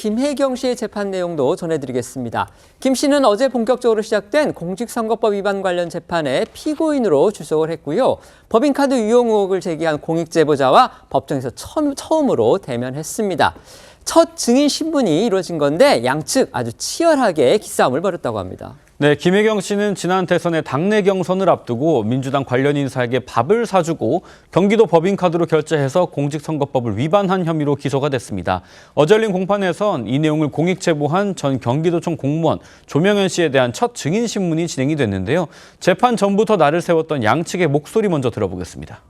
김혜경 씨의 재판 내용도 전해드리겠습니다. 김 씨는 어제 본격적으로 시작된 공직선거법 위반 관련 재판에 피고인으로 출석을 했고요. 법인카드 유용 의혹을 제기한 공익제보자와 법정에서 처음으로 대면했습니다. 첫 증인 신문이 이루어진 건데 양측 아주 치열하게 기싸움을 벌였다고 합니다. 네, 김혜경 씨는 지난 대선의 당내 경선을 앞두고 민주당 관련 인사에게 밥을 사주고 경기도 법인카드로 결제해서 공직선거법을 위반한 혐의로 기소가 됐습니다. 어제 열린 공판에선 이 내용을 공익제보한 전 경기도청 공무원 조명현 씨에 대한 첫 증인 신문이 진행이 됐는데요. 재판 전부터 날을 세웠던 양측의 목소리 먼저 들어보겠습니다.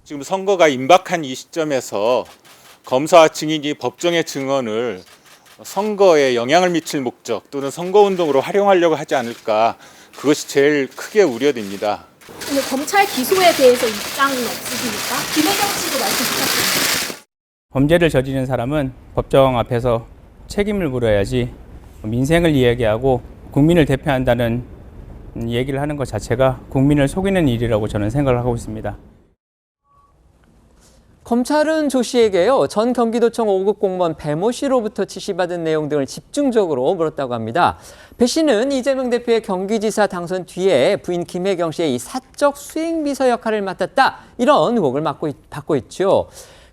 지금 선거가 임박한 이 시점에서 검사와 증인이 법정의 증언을 선거에 영향을 미칠 목적 또는 선거운동으로 활용하려고 하지 않을까, 그것이 제일 크게 우려됩니다. 오늘 검찰 기소에 대해서 입장은 없으십니까? 김혜경 씨도 말씀 부탁드립니다. 범죄를 저지른 사람은 법정 앞에서 책임을 물어야지 민생을 이야기하고 국민을 대표한다는 얘기를 하는 것 자체가 국민을 속이는 일이라고 저는 생각을 하고 있습니다. 검찰은 조 씨에게요, 전 경기도청 5급 공무원 배모 씨로부터 지시받은 내용 등을 집중적으로 물었다고 합니다. 배 씨는 이재명 대표의 경기지사 당선 뒤에 부인 김혜경 씨의 이 사적 수행비서 역할을 맡았다, 이런 의혹을 받고 있죠.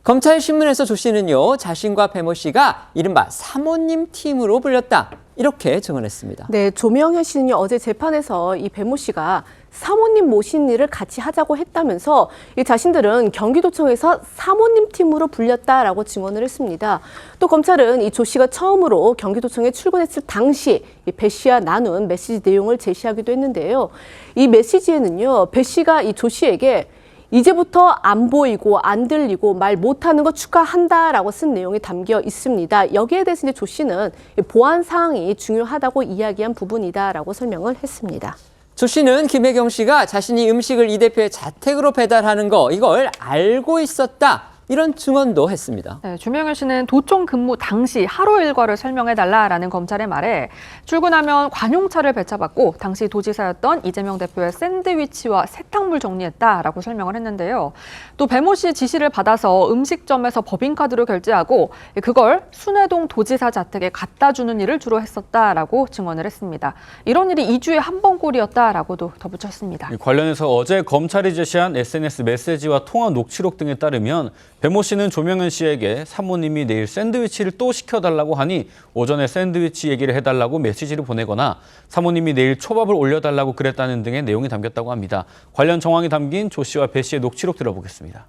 검찰 신문에서 조 씨는요, 자신과 배모 씨가 이른바 사모님 팀으로 불렸다, 이렇게 증언했습니다. 네, 조명현 씨는요, 어제 재판에서 이 배모 씨가 사모님 모신 일을 같이 하자고 했다면서 이 자신들은 경기도청에서 사모님 팀으로 불렸다라고 증언을 했습니다. 또 검찰은 이 조 씨가 처음으로 경기도청에 출근했을 당시 이 배 씨와 나눈 메시지 내용을 제시하기도 했는데요. 이 메시지에는요, 배 씨가 이 조 씨에게 이제부터 안 보이고 안 들리고 말 못하는 거 축하한다라고 쓴 내용이 담겨 있습니다. 여기에 대해서 이제 조 씨는 보안 사항이 중요하다고 이야기한 부분이다라고 설명을 했습니다. 조 씨는 김혜경 씨가 자신이 음식을 이 대표의 자택으로 배달하는 거, 이걸 알고 있었다, 이런 증언도 했습니다. 네, 조명현 씨는 도청 근무 당시 하루 일과를 설명해달라라는 검찰의 말에 출근하면 관용차를 배차받고 당시 도지사였던 이재명 대표의 샌드위치와 세탁물 정리했다라고 설명을 했는데요. 또 배모 씨 지시를 받아서 음식점에서 법인카드로 결제하고 그걸 순회동 도지사 자택에 갖다 주는 일을 주로 했었다라고 증언을 했습니다. 이런 일이 2주에 한 번꼴이었다라고도 덧붙였습니다. 관련해서 어제 검찰이 제시한 SNS 메시지와 통화 녹취록 등에 따르면 배모 씨는 조명현 씨에게 사모님이 내일 샌드위치를 또 시켜달라고 하니 오전에 샌드위치 얘기를 해달라고 메시지를 보내거나 사모님이 내일 초밥을 올려달라고 그랬다는 등의 내용이 담겼다고 합니다. 관련 정황이 담긴 조 씨와 배 씨의 녹취록 들어보겠습니다.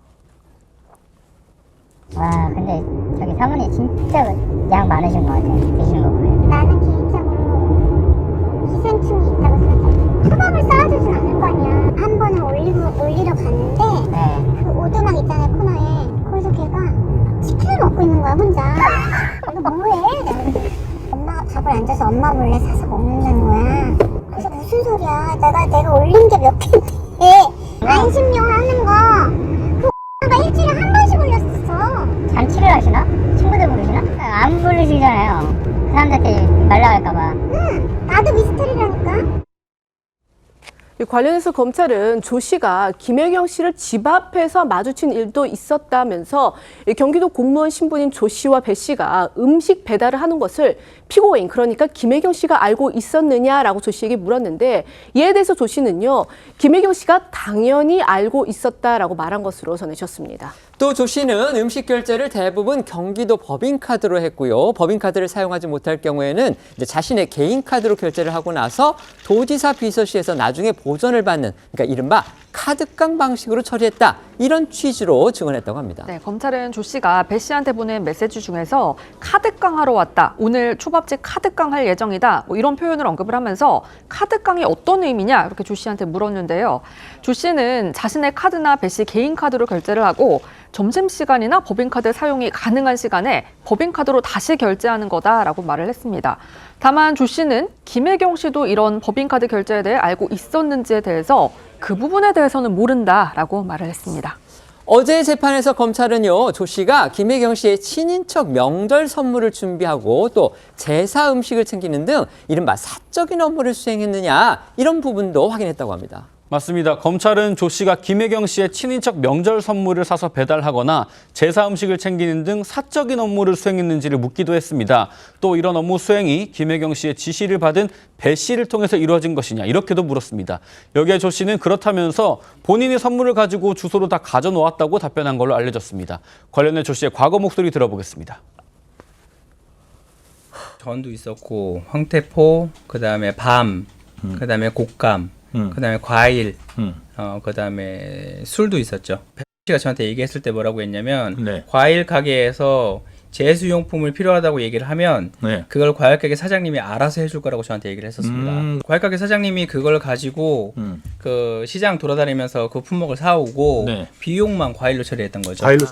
와, 근데 저기 사모님 진짜 양 많으신 것 같아요. 드시는 거 보면. 나는 개인적으로 기생충이 있다고 생각해. 초밥을 쌓아주진 않을 거 아니야. 한 번은 올리러 갔는데 네. 그 오두막 있잖아요, 코너에. 거기서 걔가 치킨을 먹고 있는 거야, 혼자. 이거 뭐해? 엄마가 밥을 앉아서 엄마 몰래 사서 먹는다는 거야. 그래서 무슨 소리야? 내가 올린 게 몇 개인데 안심용 하는 거 그거 일주일에 한 번씩 올렸었어. 잔치를 하시나? 친구들 부르시나? 안 부르시잖아요. 그 사람들한테 말 나갈까봐. 응, 나도 미스터리라니까. 관련해서 검찰은 조 씨가 김혜경 씨를 집 앞에서 마주친 일도 있었다면서 경기도 공무원 신분인 조 씨와 배 씨가 음식 배달을 하는 것을 피고인, 그러니까 김혜경 씨가 알고 있었느냐라고 조 씨에게 물었는데, 이에 대해서 조 씨는요, 김혜경 씨가 당연히 알고 있었다라고 말한 것으로 전해졌습니다. 또 조 씨는 음식 결제를 대부분 경기도 법인카드로 했고요. 법인카드를 사용하지 못할 경우에는 이제 자신의 개인카드로 결제를 하고 나서 도지사 비서실에서 나중에 보전을 받는, 그러니까 이른바 카드깡 방식으로 처리했다, 이런 취지로 증언했다고 합니다. 네, 검찰은 조 씨가 배 씨한테 보낸 메시지 중에서 카드깡 하러 왔다, 오늘 초밥집 카드깡 할 예정이다, 뭐 이런 표현을 언급을 하면서 카드깡이 어떤 의미냐, 이렇게 조 씨한테 물었는데요. 조 씨는 자신의 카드나 배 씨 개인 카드로 결제를 하고 점심시간이나 법인카드 사용이 가능한 시간에 법인카드로 다시 결제하는 거다라고 말을 했습니다. 다만 조 씨는 김혜경 씨도 이런 법인카드 결제에 대해 알고 있었는지에 대해서 그 부분에 대해서는 모른다라고 말을 했습니다. 어제 재판에서 검찰은요, 조 씨가 김혜경 씨의 친인척 명절 선물을 준비하고 또 제사 음식을 챙기는 등 이른바 사적인 업무를 수행했느냐, 이런 부분도 확인했다고 합니다. 맞습니다. 검찰은 조 씨가 김혜경 씨의 친인척 명절 선물을 사서 배달하거나 제사 음식을 챙기는 등 사적인 업무를 수행했는지를 묻기도 했습니다. 또 이런 업무 수행이 김혜경 씨의 지시를 받은 배 씨를 통해서 이루어진 것이냐 이렇게도 물었습니다. 여기에 조 씨는 그렇다면서 본인이 선물을 가지고 주소로 다 가져놓았다고 답변한 걸로 알려졌습니다. 관련해 조 씨의 과거 목소리 들어보겠습니다. 전도 있었고 황태포, 그다음에 밤, 그다음에 곶감, 그다음에 과일, 그다음에 술도 있었죠. 배 씨가 저한테 얘기했을 때 뭐라고 했냐면 네. 과일 가게에서 제수용품을 필요하다고 얘기를 하면 네. 그걸 과일 가게 사장님이 알아서 해줄 거라고 저한테 얘기를 했었습니다. 과일 가게 사장님이 그걸 가지고 그 시장 돌아다니면서 그 품목을 사오고 네. 비용만 과일로 처리했던 거죠. 과일로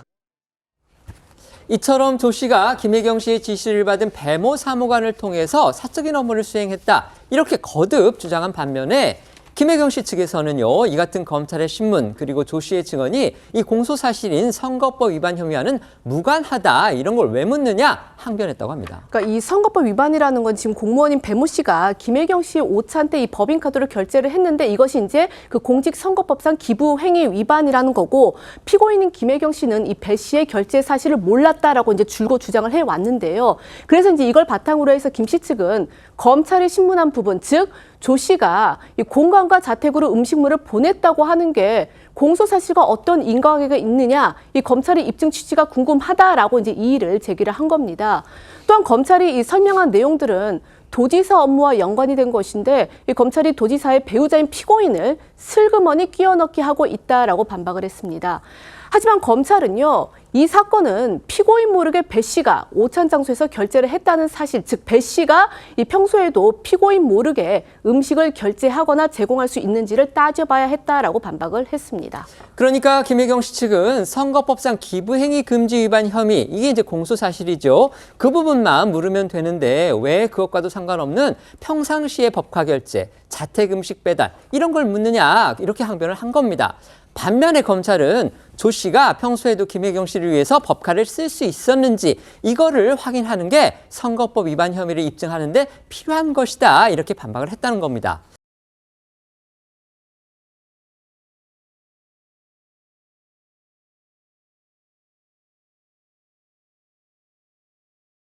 이처럼 조 씨가 김혜경 씨의 지시를 받은 배모 사무관을 통해서 사적인 업무를 수행했다. 이렇게 거듭 주장한 반면에 김혜경 씨 측에서는요, 이 같은 검찰의 신문 그리고 조 씨의 증언이 이 공소 사실인 선거법 위반 혐의와는 무관하다. 이런 걸 왜 묻느냐 항변했다고 합니다. 그러니까 이 선거법 위반이라는 건 지금 공무원인 배모 씨가 김혜경 씨 오찬 때 이 법인카드로 결제를 했는데 이것이 이제 그 공직선거법상 기부행위 위반이라는 거고 피고인인 김혜경 씨는 이 배 씨의 결제 사실을 몰랐다라고 이제 줄곧 주장을 해왔는데요. 그래서 이제 이걸 바탕으로 해서 김 씨 측은 검찰이 신문한 부분, 즉 조 씨가 이 공간과 자택으로 음식물을 보냈다고 하는 게 공소 사실과 어떤 인과관계가 있느냐, 이 검찰의 입증 취지가 궁금하다라고 이제 이의를 제기를 한 겁니다. 또한 검찰이 이 설명한 내용들은 도지사 업무와 연관이 된 것인데 이 검찰이 도지사의 배우자인 피고인을 슬그머니 끼워 넣게 하고 있다라고 반박을 했습니다. 하지만 검찰은요, 이 사건은 피고인 모르게 배 씨가 오찬 장소에서 결제를 했다는 사실, 즉 배 씨가 이 평소에도 피고인 모르게 음식을 결제하거나 제공할 수 있는지를 따져봐야 했다라고 반박을 했습니다. 그러니까 김혜경 씨 측은 선거법상 기부행위 금지 위반 혐의, 이게 이제 공소 사실이죠. 그 부분만 물으면 되는데 왜 그것과도 상관없는 평상시의 법화 결제, 자택 음식 배달 이런 걸 묻느냐 이렇게 항변을 한 겁니다. 반면에 검찰은 조 씨가 평소에도 김혜경 씨를 위해서 법카를 쓸 수 있었는지 이거를 확인하는 게 선거법 위반 혐의를 입증하는 데 필요한 것이다 이렇게 반박을 했다는 겁니다.